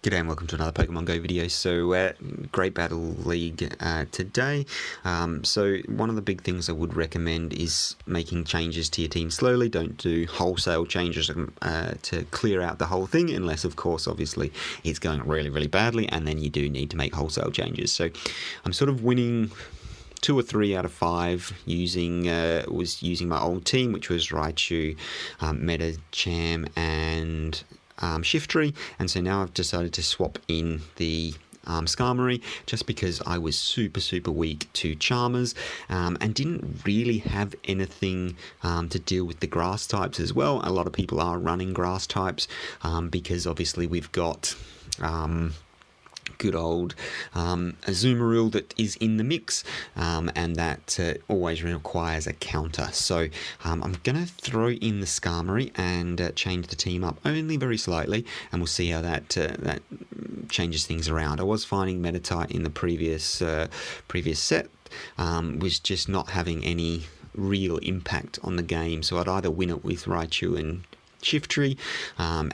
G'day and welcome to another Pokemon Go video. So, Great Battle League today. So one of the big things I would recommend is making changes to your team slowly. Don't do wholesale changes to clear out the whole thing, unless, of course, obviously, it's going really, really badly, and then you do need to make wholesale changes. So I'm sort of winning 2 or 3 out of 5 using my old team, which was Raichu, Metacham, and Shiftry, and so now I've decided to swap in the Skarmory just because I was super weak to Charmers and didn't really have anything to deal with the grass types as well. A lot of people are running grass types because obviously we've got good old Azumarill that is in the mix, and that always requires a counter. So I'm going to throw in the Skarmory and change the team up only very slightly, and we'll see how that changes things around. I was finding Meditite in the previous set was just not having any real impact on the game, so I'd either win it with Raichu and Shiftry, and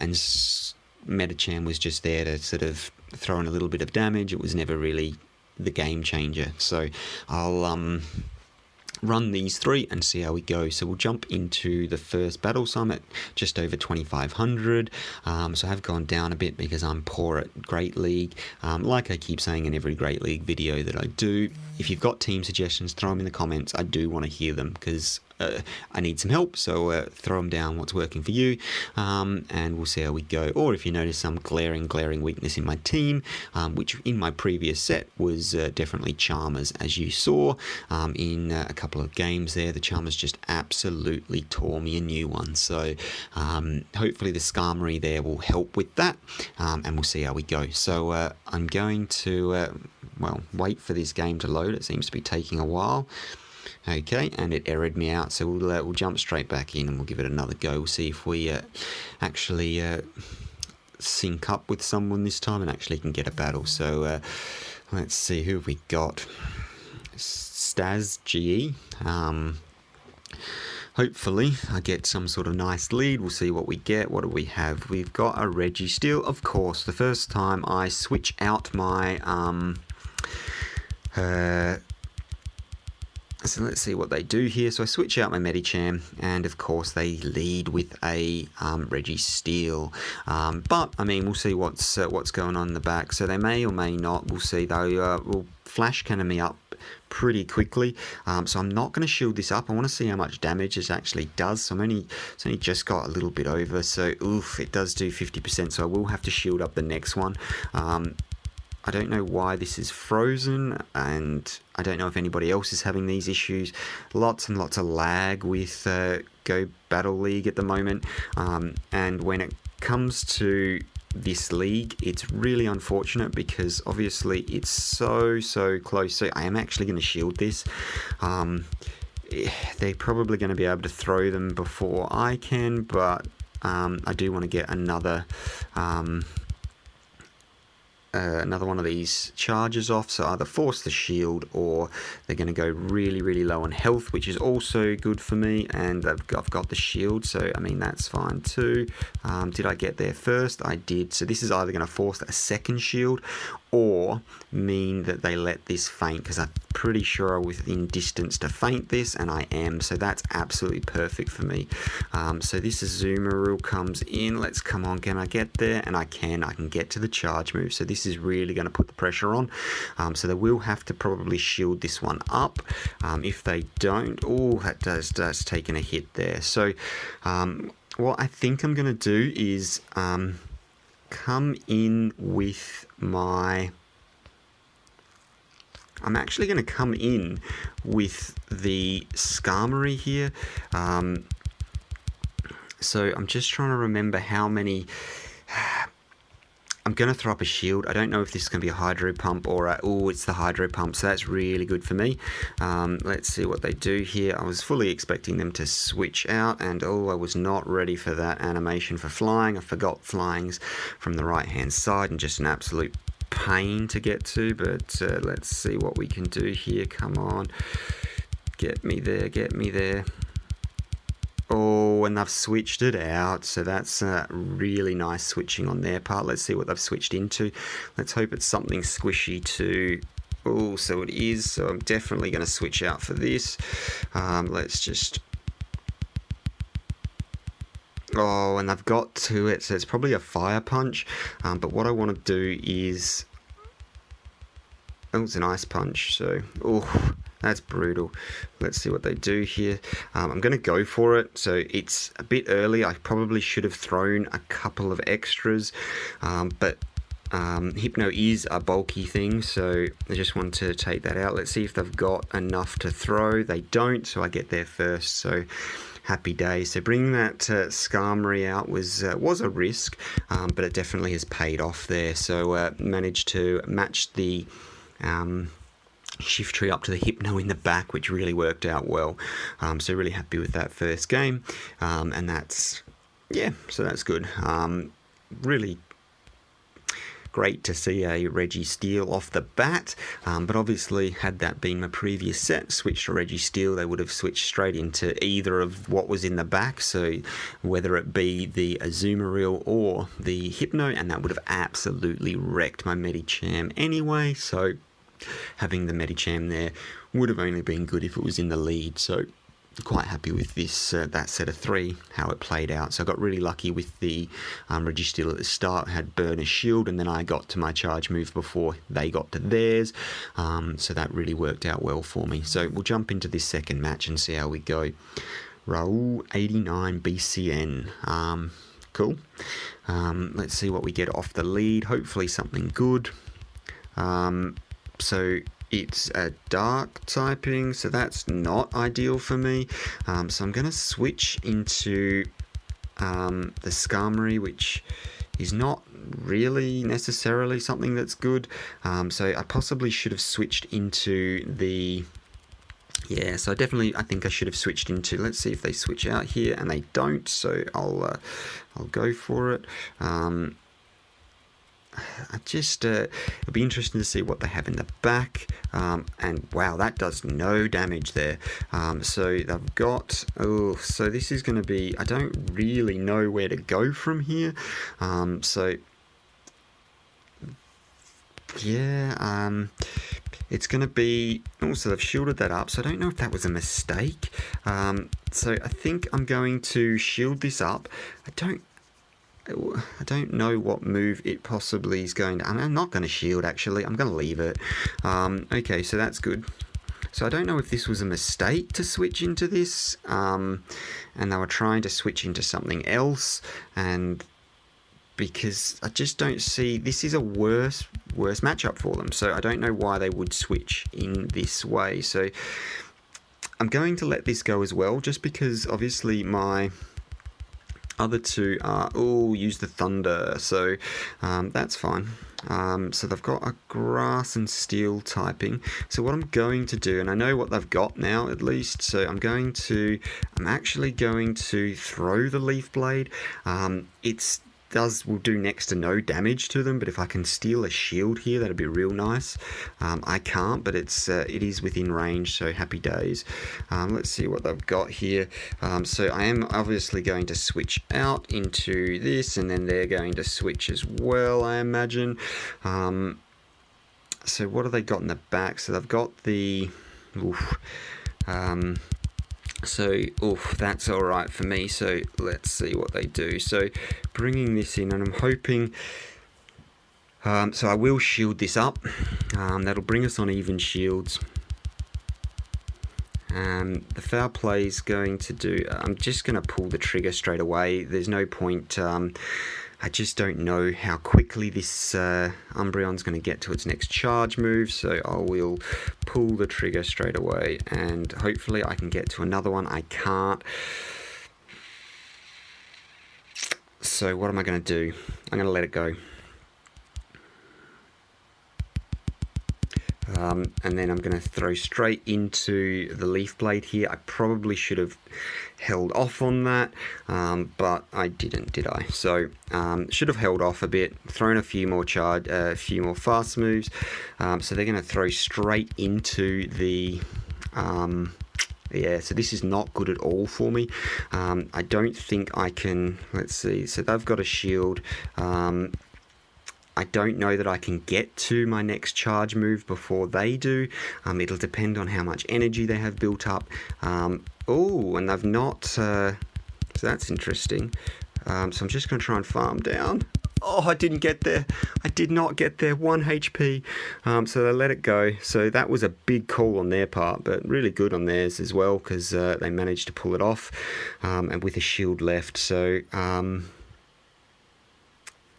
Metacham was just there to sort of throw in a little bit of damage. It was never really the game changer. So I'll run these 3 and see how we go. So we'll jump into the first battle. So I'm at just over 2,500. So I have gone down a bit because I'm poor at Great League. Like I keep saying in every Great League video that I do, if you've got team suggestions, throw them in the comments. I do want to hear them because I need some help, so throw them down what's working for you, and we'll see how we go. Or if you notice some glaring weakness in my team, which in my previous set was definitely Charmers, as you saw in a couple of games there. The Charmers just absolutely tore me a new one, so hopefully the Skarmory there will help with that, and we'll see how we go. So I'm going to wait for this game to load. It seems to be taking a while. Okay, and it errored me out, so we'll jump straight back in and we'll give it another go. We'll see if we actually sync up with someone this time and actually can get a battle. So let's see, who have we got? Staz GE. Hopefully I get some sort of nice lead. We'll see what we get. What do we have? We've got a Registeel, of course. The first time I switch out my so let's see what they do here. So I switch out my Medicham, and of course they lead with a Registeel. But I mean, we'll see what's going on in the back. So they may or may not. We'll see. They will flash cannon me up pretty quickly. So I'm not going to shield this up. I want to see how much damage it actually does. So it's only just got a little bit over. So oof, it does do 50%. So I will have to shield up the next one. I don't know why this is frozen, and I don't know if anybody else is having these issues. Lots and lots of lag with Go Battle League at the moment, and when it comes to this league, it's really unfortunate because obviously it's so close. So I am actually going to shield this. They're probably going to be able to throw them before I can, but I do want to get another one of these charges off, so either force the shield or they're going to go really low on health, which is also good for me, and I've got the shield, so I mean that's fine too. Did I get there first? I did. So this is either going to force a second shield or mean that they let this faint, because I'm pretty sure I'm within distance to faint this, and I am, so that's absolutely perfect for me. So this Azumarill comes in. Let's come on, can I get there? And I can get to the charge move, so this is really going to put the pressure on. So they will have to probably shield this one up. If they don't, oh, that's taking a hit there. So what I think I'm going to do is come in with my... I'm actually going to come in with the Skarmory here. So I'm just trying to remember how many... I'm going to throw up a shield. I don't know if this is going to be a Hydro Pump or a... Oh, it's the Hydro Pump, so that's really good for me. Let's see what they do here. I was fully expecting them to switch out, and oh, I was not ready for that animation for flying. I forgot flying's from the right-hand side, and just an absolute pain to get to, but let's see what we can do here. Come on. Get me there, get me there. Oh, and they've switched it out, so that's really nice switching on their part. Let's see what they've switched into. Let's hope it's something squishy too. Oh, so it is, so I'm definitely going to switch out for this. Let's just... Oh, and I've got to it, so it's probably a fire punch, but what I want to do is... Oh, it's an ice punch, so... Oh, that's brutal. Let's see what they do here. I'm going to go for it, so it's a bit early. I probably should have thrown a couple of extras, but Hypno is a bulky thing, so I just want to take that out. Let's see if they've got enough to throw. They don't, so I get there first, so... Happy days. So bringing that Skarmory out was a risk, but it definitely has paid off there. So managed to match the Shiftry up to the Hypno in the back, which really worked out well. So really happy with that first game, and that's, yeah, so that's good. Really great to see a Registeel off the bat, but obviously had that been my previous set, switched to Registeel, they would have switched straight into either of what was in the back, so whether it be the Azumarill or the Hypno, and that would have absolutely wrecked my Medicham anyway, so having the Medicham there would have only been good if it was in the lead, so quite happy with this that set of 3, how it played out. So I got really lucky with the Registeel at the start, had Burner Shield, and then I got to my charge move before they got to theirs, so that really worked out well for me. So we'll jump into this second match and see how we go. Raul 89 BCN, cool. Let's see what we get off the lead, hopefully something good. So it's a dark typing, so that's not ideal for me. So I'm going to switch into the Skarmory, which is not really necessarily something that's good. So I possibly should have switched into the... Yeah, so I think I should have switched into... Let's see if they switch out here, and they don't, so I'll go for it. It'll be interesting to see what they have in the back, and wow, that does no damage there. So they've got, so this is going to be, I don't really know where to go from here, so yeah, it's going to be, so they've shielded that up, so I don't know if that was a mistake. So I think I'm going to shield this up. I don't know what move it possibly is going to... I'm not going to shield, actually. I'm going to leave it. Okay, so that's good. So I don't know if this was a mistake to switch into this, and they were trying to switch into something else, and because I just don't see... This is a worse matchup for them, so I don't know why they would switch in this way. So I'm going to let this go as well, just because obviously my... other two are, use the Thunder, so that's fine. So they've got a Grass and Steel typing. So what I'm going to do, and I know what they've got now at least, so I'm actually going to throw the Leaf Blade. Will do next to no damage to them, but if I can steal a shield here, that'd be real nice. I can't, but it is within range, so happy days. Let's see what they've got here. So I am obviously going to switch out into this, and then they're going to switch as well, I imagine. So what have they got in the back? So they've got the... So, that's alright for me, so let's see what they do. So, bringing this in, and I'm hoping... so I will shield this up. That'll bring us on even shields. The foul play is going to do... I'm just going to pull the trigger straight away. There's no point... I just don't know how quickly this Umbreon's going to get to its next charge move, so I will pull the trigger straight away, and hopefully I can get to another one. I can't. So what am I going to do? I'm going to let it go. And then I'm going to throw straight into the Leaf Blade here. I probably should have held off on that, but I didn't, did I? So should have held off a bit, thrown a few more fast moves. So they're going to throw straight into the Yeah, so this is not good at all for me. I don't think I can... Let's see. So they've got a shield. I don't know that I can get to my next charge move before they do. It'll depend on how much energy they have built up. Oh, and they've not... so that's interesting. So I'm just going to try and farm down. Oh, I didn't get there. I did not get there. 1 HP. So they let it go. So that was a big call on their part, but really good on theirs as well, because they managed to pull it off, and with a shield left. So...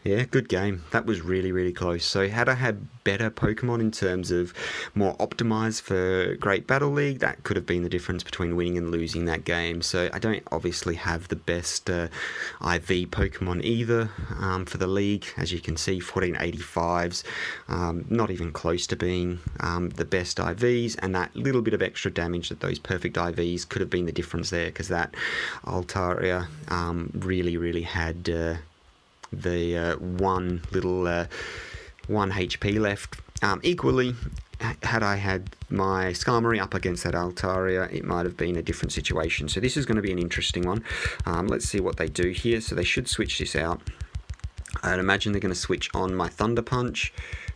yeah, good game. That was really, really close. So had I had better Pokemon in terms of more optimized for Great Battle League, that could have been the difference between winning and losing that game. So I don't obviously have the best IV Pokemon either for the league. As you can see, 1485s, not even close to being the best IVs, and that little bit of extra damage that those perfect IVs could have been the difference there, because that Altaria really, really had... the one little 1 HP left. Equally, had I had my Skarmory up against that Altaria, it might have been a different situation. So this is going to be an interesting one. Let's see what they do here. So they should switch this out. I'd imagine they're going to switch on my Thunder Punch,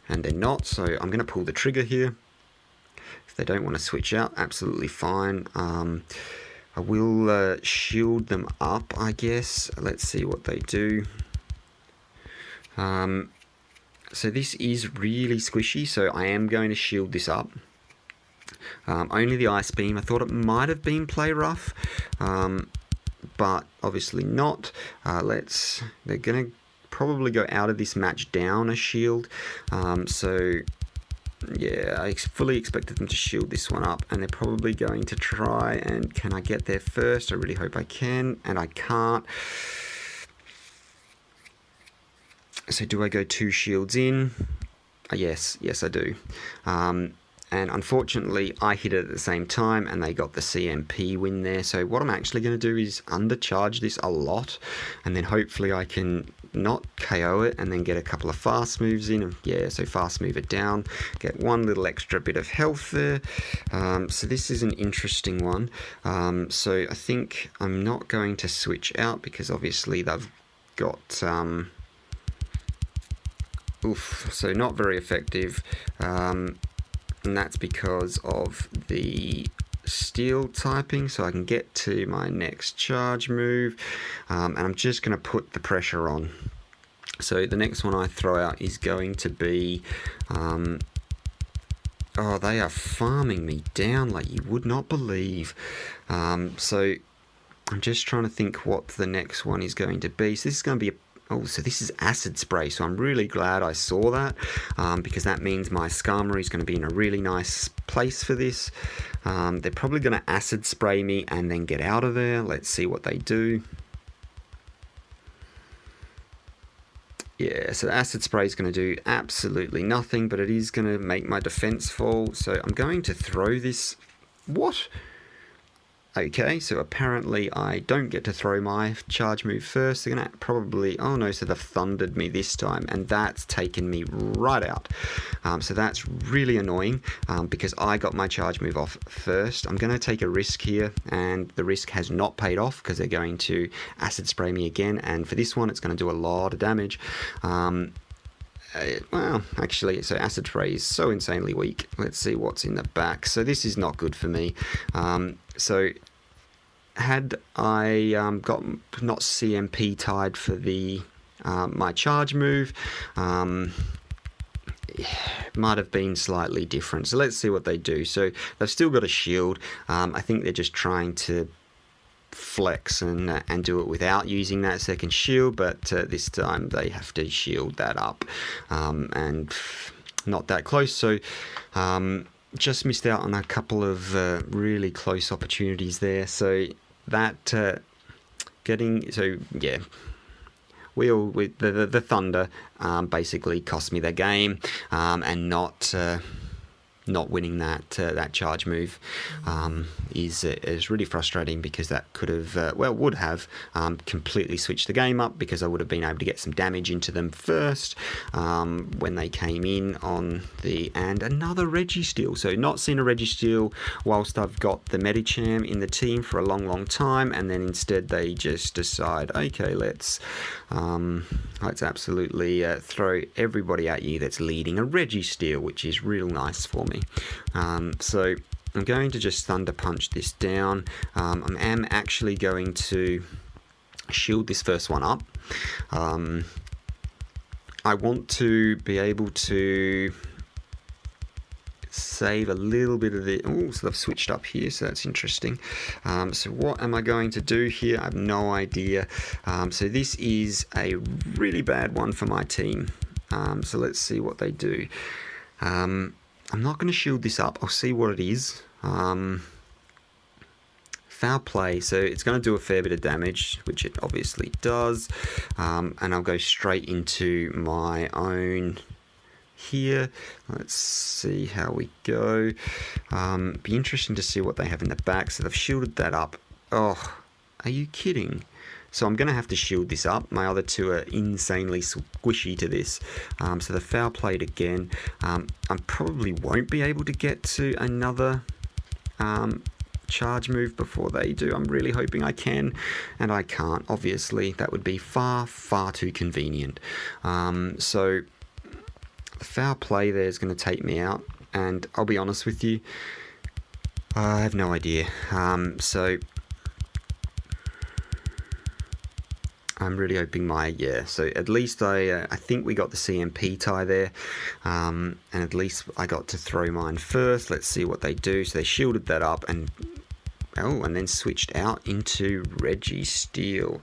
and they're not. So I'm going to pull the trigger here. If they don't want to switch out, absolutely fine. I will shield them up, I guess. Let's see what they do. So this is really squishy, so I am going to shield this up. Only the Ice Beam. I thought it might have been play rough, but obviously not. They're going to probably go out of this match down a shield. So yeah, I fully expected them to shield this one up, and they're probably going to try, and can I get there first? I really hope I can, and I can't. So do I go 2 shields in? Yes I do. And unfortunately, I hit it at the same time, and they got the CMP win there. So what I'm actually going to do is undercharge this a lot, and then hopefully I can not KO it, and then get a couple of fast moves in. Yeah, so fast move it down, get 1 little extra bit of health there. So this is an interesting one. So I think I'm not going to switch out, because obviously they've got... so not very effective, and that's because of the steel typing. So I can get to my next charge move, and I'm just going to put the pressure on. So the next one I throw out is going to be... oh, they are farming me down like you would not believe. So I'm just trying to think what the next one is going to be. So this is going to be so this is Acid Spray, so I'm really glad I saw that, because that means my Skarmory is going to be in a really nice place for this. They're probably going to Acid Spray me and then get out of there. Let's see what they do. Yeah, so Acid Spray is going to do absolutely nothing, but it is going to make my defense fall. So I'm going to throw this... What? Okay, so apparently I don't get to throw my charge move first. They're going to probably... Oh no, so they've thundered me this time, and that's taken me right out. So that's really annoying, because I got my charge move off first. I'm going to take a risk here, and the risk has not paid off, because they're going to Acid Spray me again, and for this one it's going to do a lot of damage. Well, actually, so Acid Spray is so insanely weak. Let's see what's in the back. So this is not good for me. So had I got not CMP tied for the my charge move, might have been slightly different. So let's see what they do. So they've still got a shield. I think they're just trying to flex and do it without using that second shield, but this time they have to shield that up, and not that close. So just missed out on a couple of really close opportunities there. So that yeah, the Thunder basically cost me the game, and not not winning that charge move is really frustrating, because that could have would have completely switched the game up, because I would have been able to get some damage into them first when they came in on and another Registeel. So not seen a Registeel whilst I've got the Medicham in the team for a long time, and then instead they just decide, okay, let's absolutely throw everybody at you that's leading a Registeel, which is real nice for me. So I'm going to just Thunder Punch this down. I am actually going to shield this first one up. I want to be able to save a little bit of the... Oh, so I've switched up here, so that's interesting. So what am I going to do here? I have no idea. So this is a really bad one for my team. So let's see what they do. I'm not going to shield this up. I'll see what it is. Foul play, so it's going to do a fair bit of damage, which it obviously does. And I'll go straight into my own here. Let's see how we go. Be interesting to see what they have in the back. So they've shielded that up. Oh, are you kidding? So I'm going to have to shield this up. My other two are insanely squishy to this. So the foul played again. I probably won't be able to get to another charge move before they do. I'm really hoping I can, and I can't. Obviously, that would be far too convenient. So the foul play there is going to take me out, and I'll be honest with you, I have no idea. So I'm really hoping so at least I think we got the CMP tie there, and at least I got to throw mine first. Let's see what they do. So they shielded that up, and then switched out into Registeel.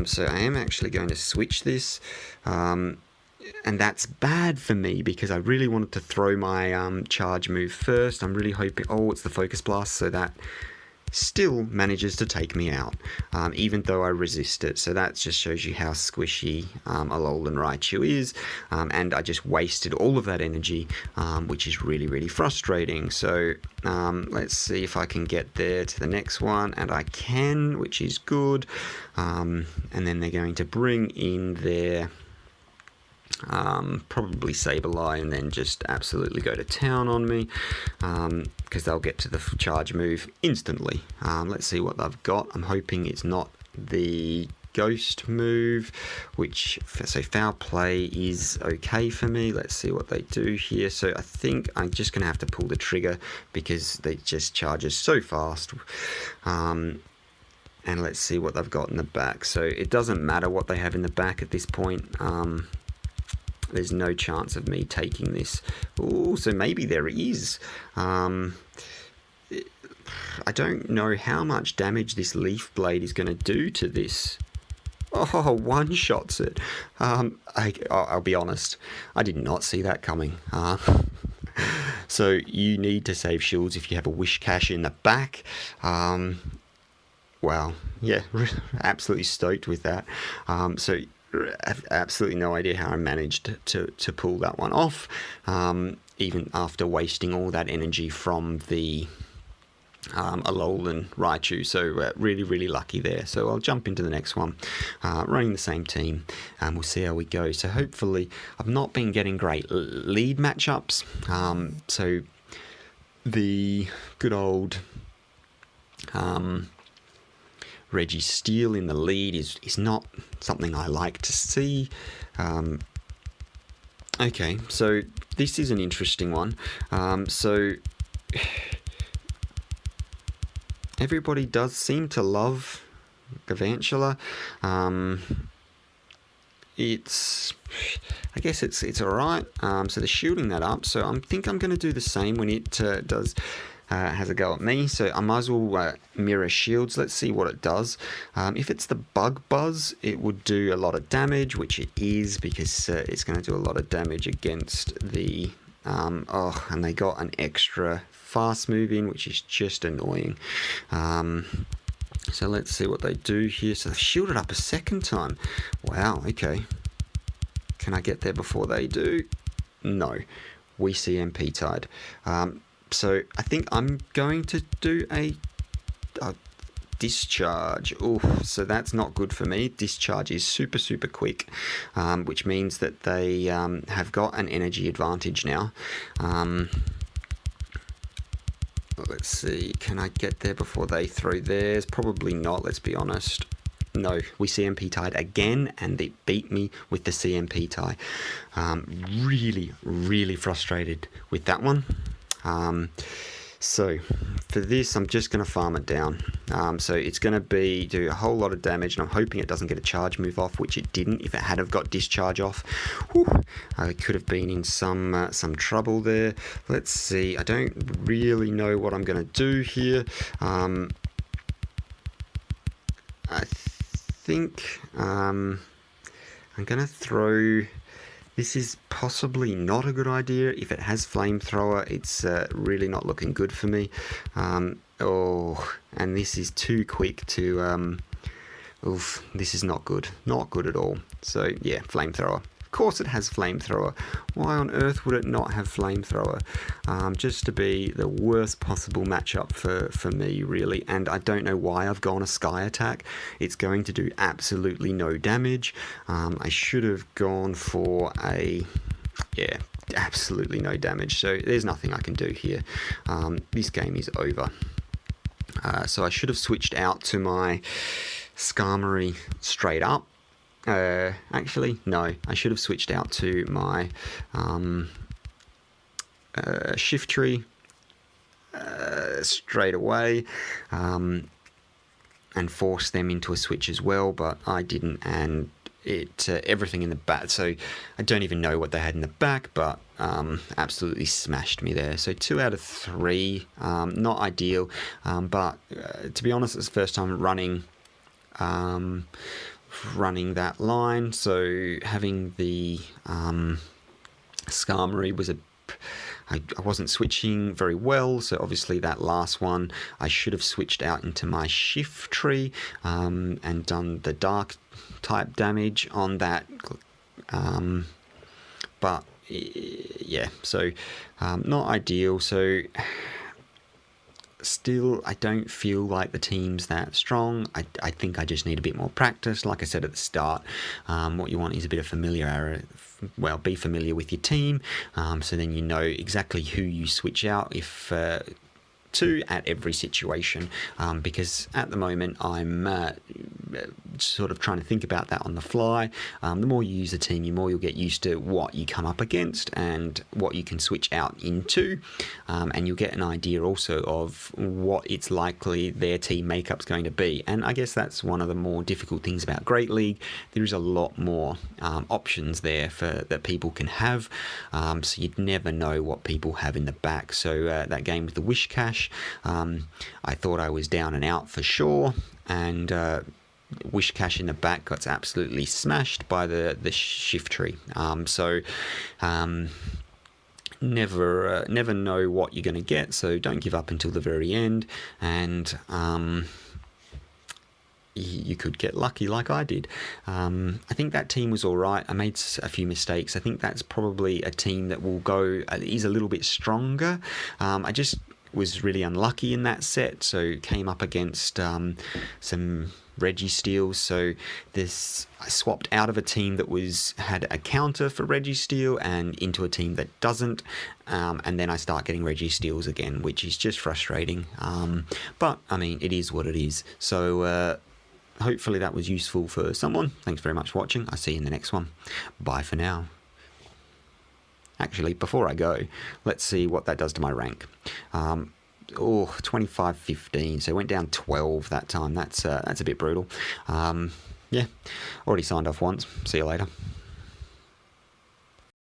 So I am actually going to switch this, and that's bad for me, because I really wanted to throw my charge move first. I'm really hoping... Oh, it's the Focus Blast, so that still manages to take me out, even though I resist it. So that just shows you how squishy Alolan Raichu is, and I just wasted all of that energy, which is really frustrating. So let's see if I can get there to the next one, and I can, which is good. And then they're going to bring in their probably Sableye, and then just absolutely go to town on me, because they'll get to the charge move instantly. Let's see what they've got. I'm hoping it's not the ghost move, so foul play is okay for me. Let's see what they do here. So I think I'm just going to have to pull the trigger, because they just charges so fast. And let's see what they've got in the back. So it doesn't matter what they have in the back at this point. There's no chance of me taking this. Oh, so maybe there is. I don't know how much damage this Leaf Blade is going to do to this. Oh, one-shots it. I'll be honest, I did not see that coming. So you need to save shields if you have a Wish Cache in the back. Well, yeah, absolutely stoked with that. So I have absolutely no idea how I managed to pull that one off, even after wasting all that energy from the Alolan Raichu. So really lucky there. So I'll jump into the next one, running the same team, and we'll see how we go. So hopefully, I've not been getting great lead matchups. So the good old Registeel in the lead is not something I like to see. Okay, so this is an interesting one. So everybody does seem to love Galvantula. I guess it's alright. So they're shielding that up. So I think I'm going to do the same when it has a go at me. So I might as well mirror shields. Let's see what it does. If it's the Bug Buzz, it would do a lot of damage, which it is, because it's going to do a lot of damage against the... and they got an extra fast move in, which is just annoying. So let's see what they do here. So they've shielded up a second time. Wow, okay. Can I get there before they do? No. we CMP tied. So I think I'm going to do a discharge. Oh, so that's not good for me. Discharge is super, super quick, which means that they have got an energy advantage now. Let's see, can I get there before they throw theirs? Probably not, let's be honest. No, we CMP tied again, and they beat me with the CMP tie. Really, really frustrated with that one. So for this, I'm just going to farm it down. So it's going to do a whole lot of damage, and I'm hoping it doesn't get a charge move off, which it didn't. If it had have got discharge off, I could have been in some trouble there. Let's see. I don't really know what I'm going to do here. I think I'm going to throw... This is possibly not a good idea. If it has flamethrower, it's really not looking good for me. And this is too quick to... this is not good. Not good at all. So, yeah, flamethrower. Of course it has flamethrower. Why on earth would it not have flamethrower? Just to be the worst possible matchup for me, really. And I don't know why I've gone a Sky Attack. It's going to do absolutely no damage. I should have gone for a... Yeah, absolutely no damage. So there's nothing I can do here. This game is over. So I should have switched out to my Skarmory straight up. Actually, no, I should have switched out to my Shiftry straight away and forced them into a switch as well, but I didn't, and it everything in the back, so I don't even know what they had in the back, but absolutely smashed me there. So 2 out of 3, not ideal, but to be honest, it's the first time running that line, so having the Skarmory was I wasn't switching very well, so obviously that last one I should have switched out into my Shiftry and done the dark type damage on that, but yeah, so not ideal. So still, I don't feel like the team's that strong. I think I just need a bit more practice. Like I said at the start, what you want is a bit of familiarity. Well, be familiar with your team, so then you know exactly who you switch out to at every situation, because at the moment I'm sort of trying to think about that on the fly. The more you use the team, the more you'll get used to what you come up against and what you can switch out into, and you'll get an idea also of what it's likely their team makeup's going to be. And I guess that's one of the more difficult things about Great League. There is a lot more options there that people can have, so you'd never know what people have in the back. So that game with the Wish Cache, I thought I was down and out for sure, and Wish Cache in the back got absolutely smashed by the Shiftry. Never know what you're going to get, so don't give up until the very end, and you could get lucky like I did. I think that team was alright. I made a few mistakes. I think that's probably a team that will go is a little bit stronger. I just was really unlucky in that set, so came up against some Registeel, so I swapped out of a team that had a counter for Registeel and into a team that doesn't, and then I start getting Registeels again, which is just frustrating, but I mean, it is what it is. So hopefully that was useful for someone. Thanks very much for watching. I'll see you in the next one. Bye for now. Actually, before I go, let's see what that does to my rank. 25-15, so it went down 12 that time. That's a bit brutal. Yeah, already signed off once. See you later.